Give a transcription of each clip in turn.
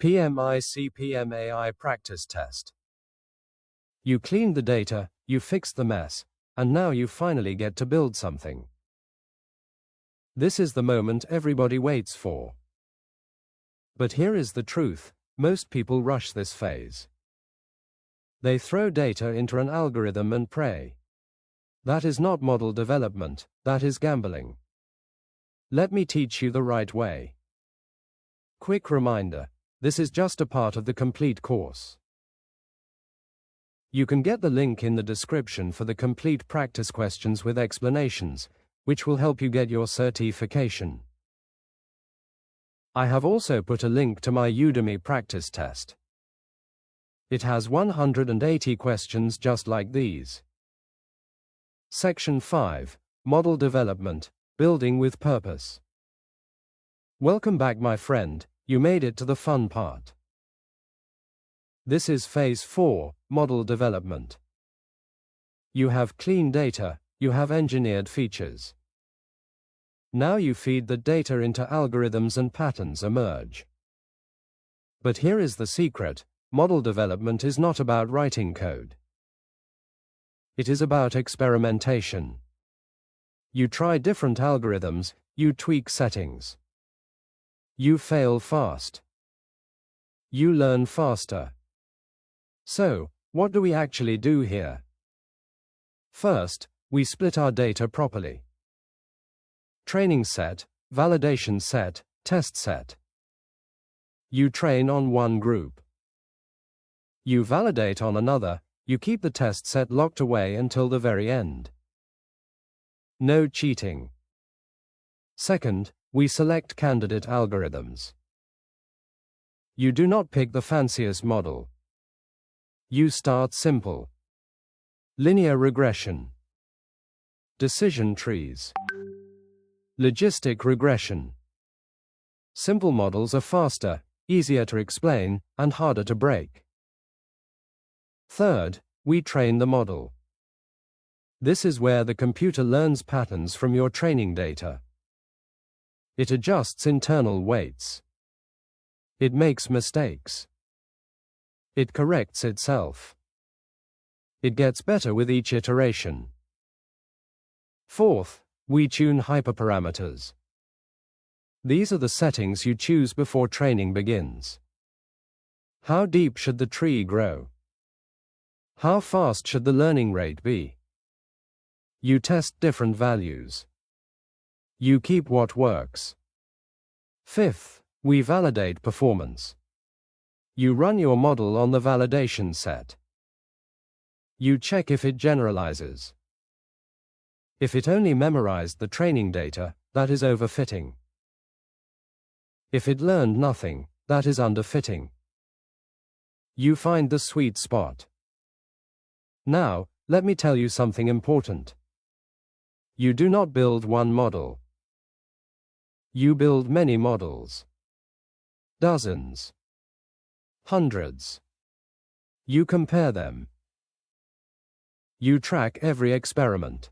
PMI CPMAI practice test. You cleaned the data, you fixed the mess, and now you finally get to build something. This is the moment everybody waits for. But here is the truth: most people rush this phase. They throw data into an algorithm and pray. That is not model development, that is gambling. Let me teach you the right way. Quick reminder: this is just a part of the complete course. You can get the link in the description for the complete practice questions with explanations, which will help you get your certification. I have also put a link to my Udemy practice test. It has 180 questions just like these. Section 5, Model Development, Building with Purpose. Welcome back, my friend, you made it to the fun part. This is Phase 4, Model Development. You have clean data, you have engineered features. Now you feed the data into algorithms and patterns emerge. But here is the secret: model development is not about writing code. It is about experimentation. You try different algorithms, you tweak settings. You fail fast. You learn faster. So, what do we actually do here? First, we split our data properly. Training set, validation set, test set. You train on one group. You validate on another, you keep the test set locked away until the very end. No cheating. Second, we select candidate algorithms. You do not pick the fanciest model. You start simple. Linear regression. Decision trees. Logistic regression. Simple models are faster, easier to explain, and harder to break. Third, we train the model. This is where the computer learns patterns from your training data. It adjusts internal weights. It makes mistakes. It corrects itself. It gets better with each iteration. Fourth, we tune hyperparameters. These are the settings you choose before training begins. How deep should the tree grow? How fast should the learning rate be? You test different values. You keep what works. Fifth, we validate performance. You run your model on the validation set. You check if it generalizes. If it only memorized the training data, that is overfitting. If it learned nothing, that is underfitting. You find the sweet spot. Now, let me tell you something important. You do not build one model. You build many models. Dozens. Hundreds. You compare them. You track every experiment.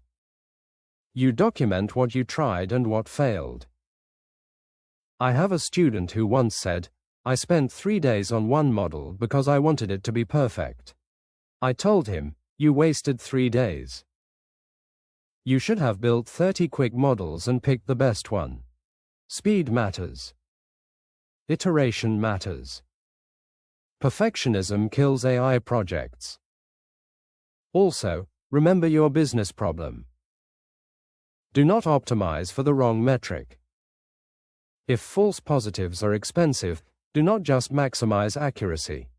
You document what you tried and what failed. I have a student who once said, "I spent 3 days on one model because I wanted it to be perfect." I told him, "You wasted 3 days. You should have built 30 quick models and picked the best one." Speed matters. Iteration matters. Perfectionism kills AI projects. Also, remember your business problem. Do not optimize for the wrong metric. If false positives are expensive, do not just maximize accuracy.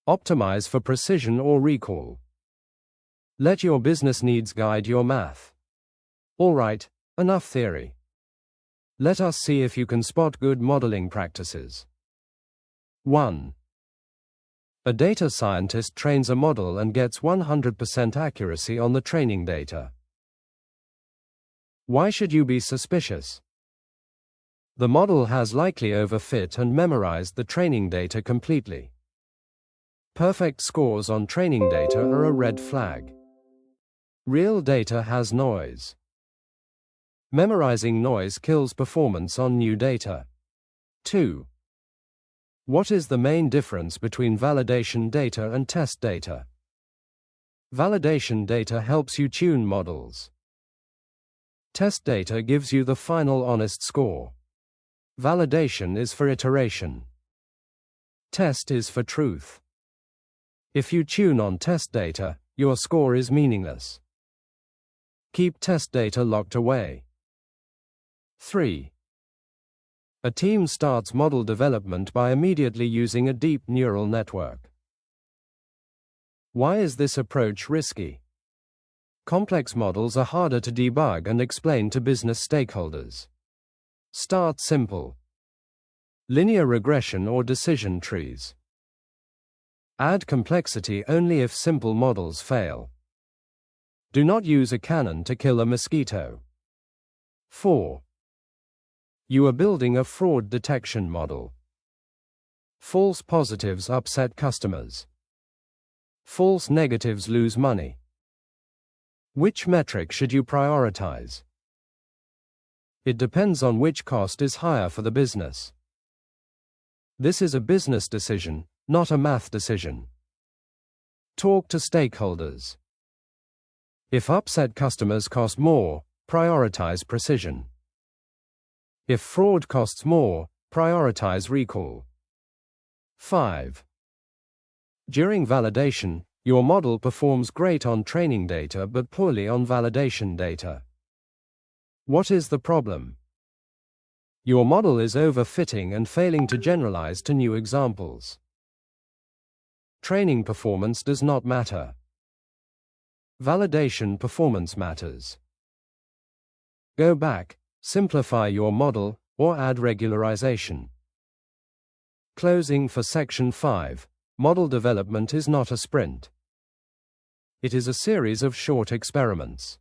Optimize for precision or recall. Let your business needs guide your math. All right, enough theory. Let us see if you can spot good modeling practices. 1. A data scientist trains a model and gets 100% accuracy on the training data. Why should you be suspicious? The model has likely overfit and memorized the training data completely. Perfect scores on training data are a red flag. Real data has noise. Memorizing noise kills performance on new data. 2. What is the main difference between validation data and test data? Validation data helps you tune models. Test data gives you the final honest score. Validation is for iteration. Test is for truth. If you tune on test data, your score is meaningless. Keep test data locked away. 3. A team starts model development by immediately using a deep neural network. Why is this approach risky? Complex models are harder to debug and explain to business stakeholders. Start simple. Linear regression or decision trees. Add complexity only if simple models fail. Do not use a cannon to kill a mosquito. 4. You are building a fraud detection model. False positives upset customers. False negatives lose money. Which metric should you prioritize? It depends on which cost is higher for the business. This is a business decision, not a math decision. Talk to stakeholders. If upset customers cost more, prioritize precision. If fraud costs more, prioritize recall. 5. During validation, your model performs great on training data but poorly on validation data. What is the problem? Your model is overfitting and failing to generalize to new examples. Training performance does not matter. Validation performance matters. Go back, simplify your model, or add regularization. Closing for Section 5. Model development is not a sprint. It is a series of short experiments.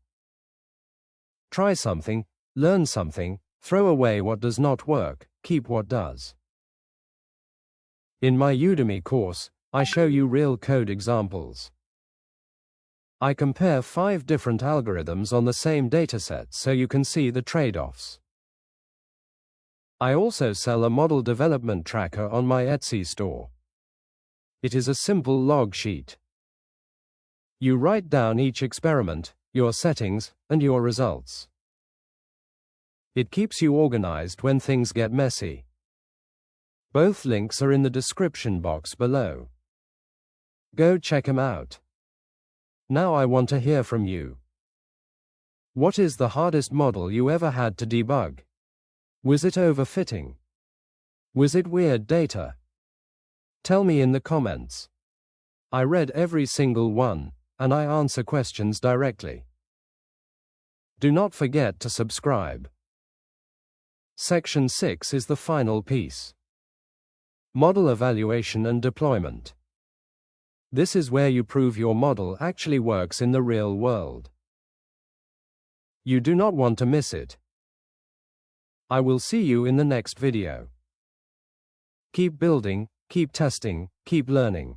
Try something, learn something, throw away what does not work, keep what does. In my Udemy course, I show you real code examples. I compare 5 different algorithms on the same dataset so you can see the trade-offs. I also sell a model development tracker on my Etsy store. It is a simple log sheet. You write down each experiment, your settings, and your results. It keeps you organized when things get messy. Both links are in the description box below. Go check them out. Now I want to hear from you. What is the hardest model you ever had to debug? Was it overfitting? Was it weird data? Tell me in the comments. I read every single one, and I answer questions directly. Do not forget to subscribe. Section 6 is the final piece. Model evaluation and deployment. This is where you prove your model actually works in the real world. You do not want to miss it. I will see you in the next video. Keep building, keep testing, keep learning.